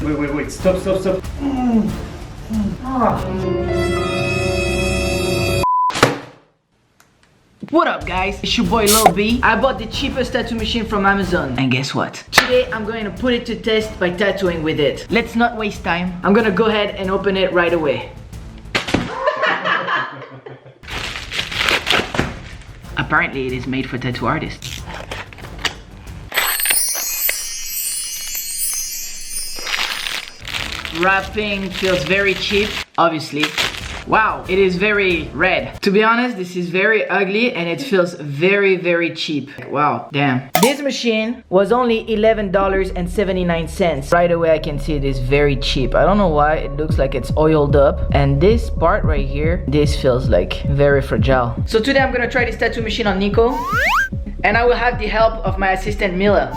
Wait, stop. What up guys, it's your boy Lil B. I bought the cheapest tattoo machine from Amazon. And guess what? Today I'm going to put it to test by tattooing with it. Let's not waste time. I'm gonna go ahead and open it right away. Apparently it is made for tattoo artists. Wrapping feels very cheap, obviously. Wow, it is very red. To be honest, this is very ugly and it feels very, very cheap. Wow, damn. This machine was only $11.79. Right away I can see it is very cheap. I don't know why, it looks like it's oiled up. And this part right here, this feels like very fragile. So today I'm gonna try this tattoo machine on Nico. And I will have the help of my assistant Mila.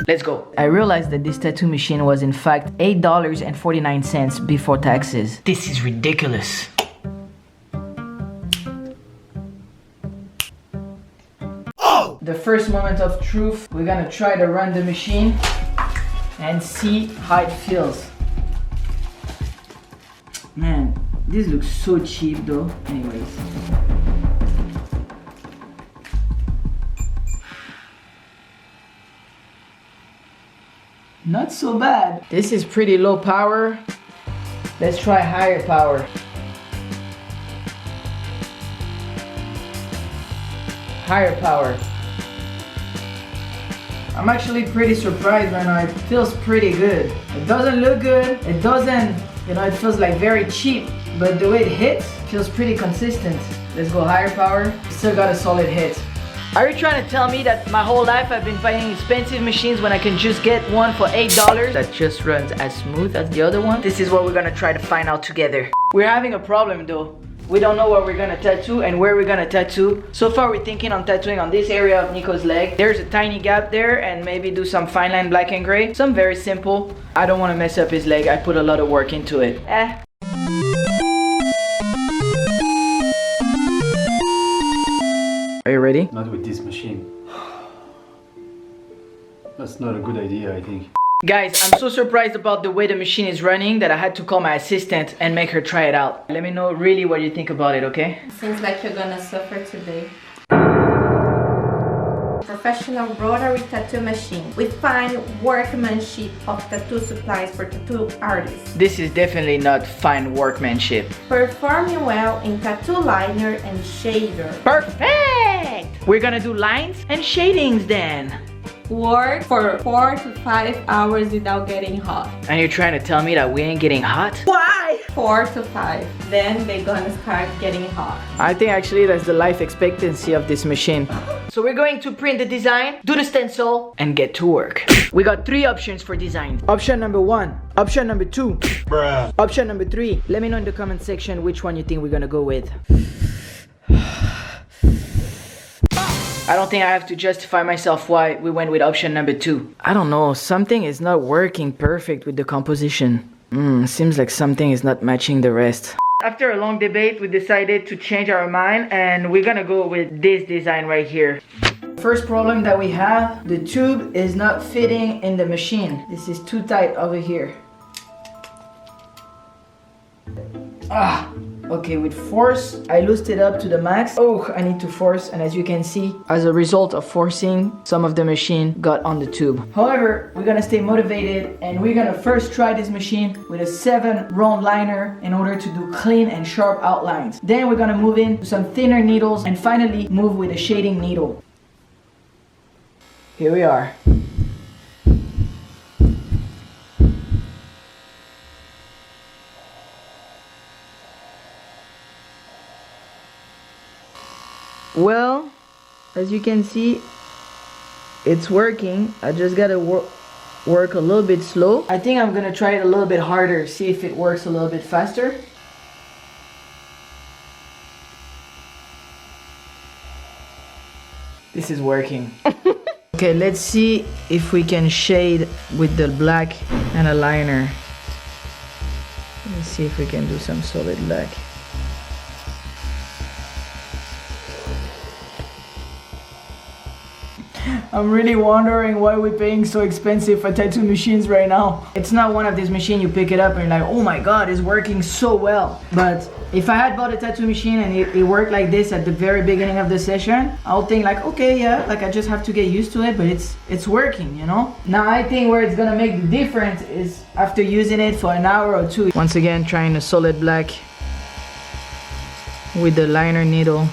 Let's go. I realized that this tattoo machine was in fact $8.49 before taxes. This is ridiculous. Oh! The first moment of truth, we're gonna try to run the machine and see how it feels. Man, this looks so cheap though. Anyways. Not so bad. This is pretty low power. Let's try higher power. Higher power. I'm actually pretty surprised right now. It feels pretty good. It doesn't look good. It doesn't, it feels like very cheap. But the way it hits feels pretty consistent. Let's go higher power. Still got a solid hit. Are you trying to tell me that my whole life I've been buying expensive machines when I can just get one for $8 that just runs as smooth as the other one? This is what we're gonna try to find out together. We're having a problem though. We don't know what we're gonna tattoo and where we're gonna tattoo. So far we're thinking on tattooing on this area of Nico's leg. There's a tiny gap there and maybe do some fine line black and gray. Some very simple. I don't wanna mess up his leg. I put a lot of work into it. Are you ready? Not with this machine. That's not a good idea, I think. Guys, I'm so surprised about the way the machine is running that I had to call my assistant and make her try it out. Let me know really what you think about it, okay? Seems like you're gonna suffer today. Professional rotary tattoo machine with fine workmanship of tattoo supplies for tattoo artists. This is definitely not fine workmanship. Performing well in tattoo liner and shader. Perfect! We're gonna do lines and shadings then. Work for 4 to 5 hours without getting hot. And you're trying to tell me that we ain't getting hot? Why? 4 to 5. Then they're gonna start getting hot. I think actually that's the life expectancy of this machine. So we're going to print the design, do the stencil, and get to work. We got 3 options for design. Option number 1, option number 2, bruh. Option number 3. Let me know in the comment section which one you think we're gonna go with. I don't think I have to justify myself why we went with option number 2. I don't know, something is not working perfect with the composition. Seems like something is not matching the rest. After a long debate, we decided to change our mind and we're gonna go with this design right here. First problem that we have, the tube is not fitting in the machine. This is too tight over here. Okay, with force, I loosened it up to the max. Oh, I need to force, and as you can see, as a result of forcing, some of the machine got on the tube. However, we're gonna stay motivated, and we're gonna first try this machine with a 7 round liner in order to do clean and sharp outlines. Then we're gonna move in to some thinner needles, and finally move with a shading needle. Here we are. Well, as you can see, it's working. I just gotta work a little bit slow. I think I'm gonna try it a little bit harder, see if it works a little bit faster. This is working. Okay, let's see if we can shade with the black and a liner. Let's see if we can do some solid black. I'm really wondering why we're paying so expensive for tattoo machines right now. It's not one of these machines you pick it up and you're like, oh my god, it's working so well. But if I had bought a tattoo machine and it worked like this at the very beginning of the session, I'll think like, okay, yeah, like I just have to get used to it, but it's working, you know? Now I think where it's gonna make the difference is after using it for an hour or two. Once again, trying a solid black with the liner needle.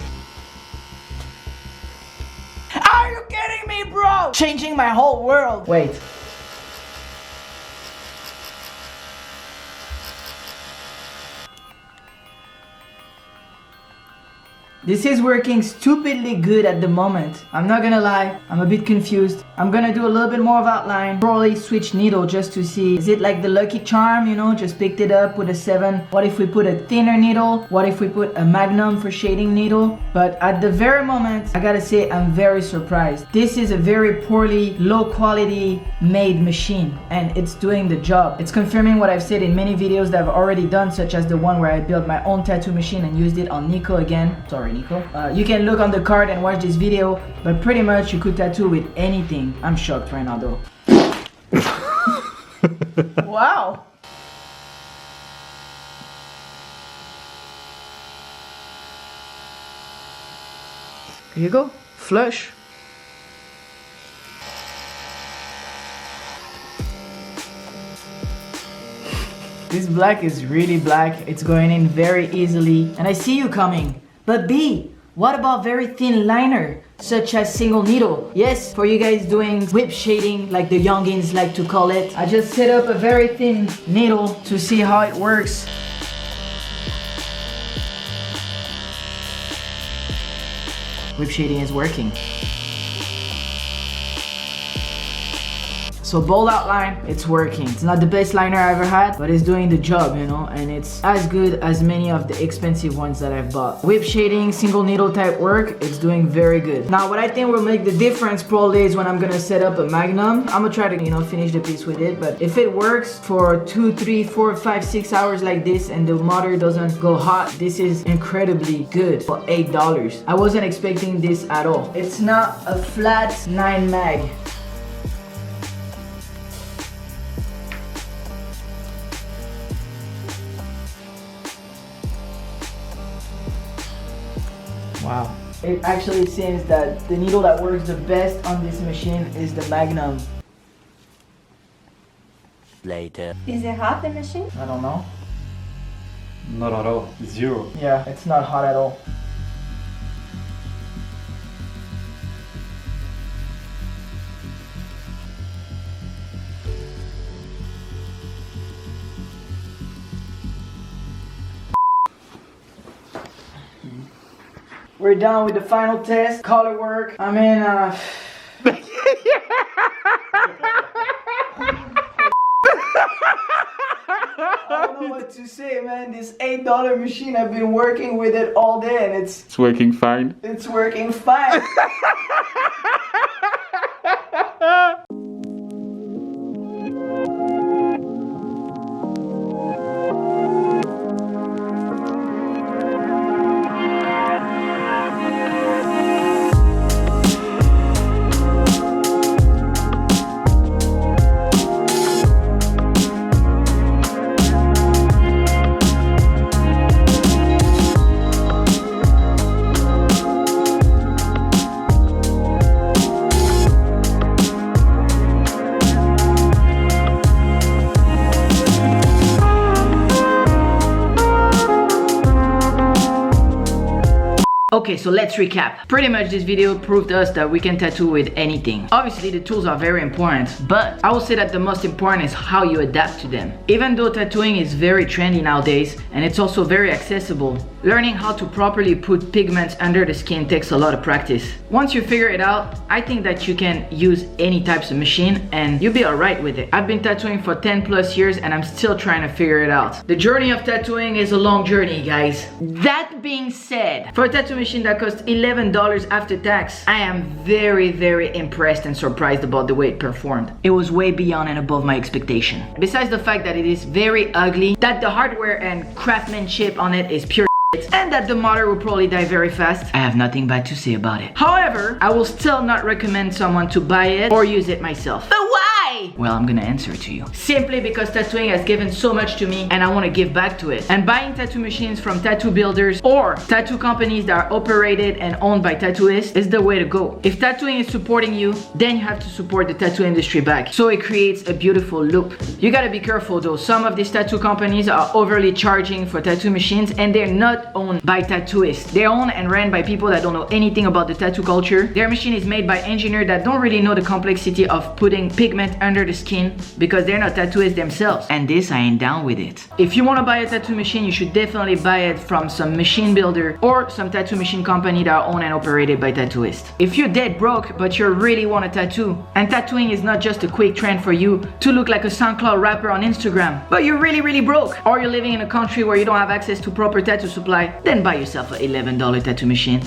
Are you kidding me, bro? Changing my whole world. Wait. This is working stupidly good at the moment. I'm not gonna lie, I'm a bit confused. I'm gonna do a little bit more of outline, probably switch needle just to see, is it like the Lucky Charm, you know, just picked it up with a 7. What if we put a thinner needle? What if we put a Magnum for shading needle? But at the very moment, I gotta say I'm very surprised. This is a very poorly, low quality made machine and it's doing the job. It's confirming what I've said in many videos that I've already done, such as the one where I built my own tattoo machine and used it on Nico again. Sorry, Nico. You can look on the card and watch this video, but pretty much you could tattoo with anything. I'm shocked right now though. Wow. Here you go, flush. This black is really black, it's going in very easily, and I see you coming. But B, what about very thin liner, such as single needle? Yes, for you guys doing whip shading, like the youngins like to call it. I just set up a very thin needle to see how it works. Whip shading is working. So bold outline, it's working. It's not the best liner I ever had, but it's doing the job, you know, and it's as good as many of the expensive ones that I've bought. Whip shading, single needle type work, it's doing very good. Now what I think will make the difference probably is when I'm gonna set up a Magnum. I'm gonna try to, you know, finish the piece with it, but if it works for 2, 3, 4, 5, 6 hours like this and the motor doesn't go hot, this is incredibly good for $8. I wasn't expecting this at all. It's not a flat 9 mag. Wow. It actually seems that the needle that works the best on this machine is the Magnum. Later. Is it hot, the machine? I don't know. Not at all. 0. Yeah, it's not hot at all. We're done with the final test, color work. I mean, I don't know what to say, man. This $8 machine, I've been working with it all day and it's working fine. It's working fine. Okay, so let's recap. Pretty much this video proved to us that we can tattoo with anything. Obviously the tools are very important, but I will say that the most important is how you adapt to them. Even though tattooing is very trendy nowadays and it's also very accessible, learning how to properly put pigments under the skin takes a lot of practice. Once you figure it out, I think that you can use any types of machine and you'll be alright with it. I've been tattooing for 10 plus years and I'm still trying to figure it out. The journey of tattooing is a long journey, guys. That being said, for a tattoo machine that costs $11 after tax, I am very, very impressed and surprised about the way it performed. It was way beyond and above my expectation. Besides the fact that it is very ugly, that the hardware and craftsmanship on it is pure and that the motor will probably die very fast, I have nothing bad to say about it. However, I will still not recommend someone to buy it or use it myself. But why? Well, I'm gonna answer to you. Simply because tattooing has given so much to me and I want to give back to it. And buying tattoo machines from tattoo builders or tattoo companies that are operated and owned by tattooists is the way to go. If tattooing is supporting you, then you have to support the tattoo industry back. So it creates a beautiful loop. You gotta be careful though. Some of these tattoo companies are overly charging for tattoo machines and they're not owned by tattooists. They're owned and ran by people that don't know anything about the tattoo culture. Their machine is made by engineers that don't really know the complexity of putting pigment under the skin because they're not tattooists themselves. And this, I ain't down with it. If you want to buy a tattoo machine, you should definitely buy it from some machine builder or some tattoo machine company that are owned and operated by tattooists. If you're dead broke but you really want a tattoo, and tattooing is not just a quick trend for you to look like a SoundCloud rapper on Instagram, but you're really broke, or you're living in a country where you don't have access to proper tattoo supply, then buy yourself an $11 tattoo machine.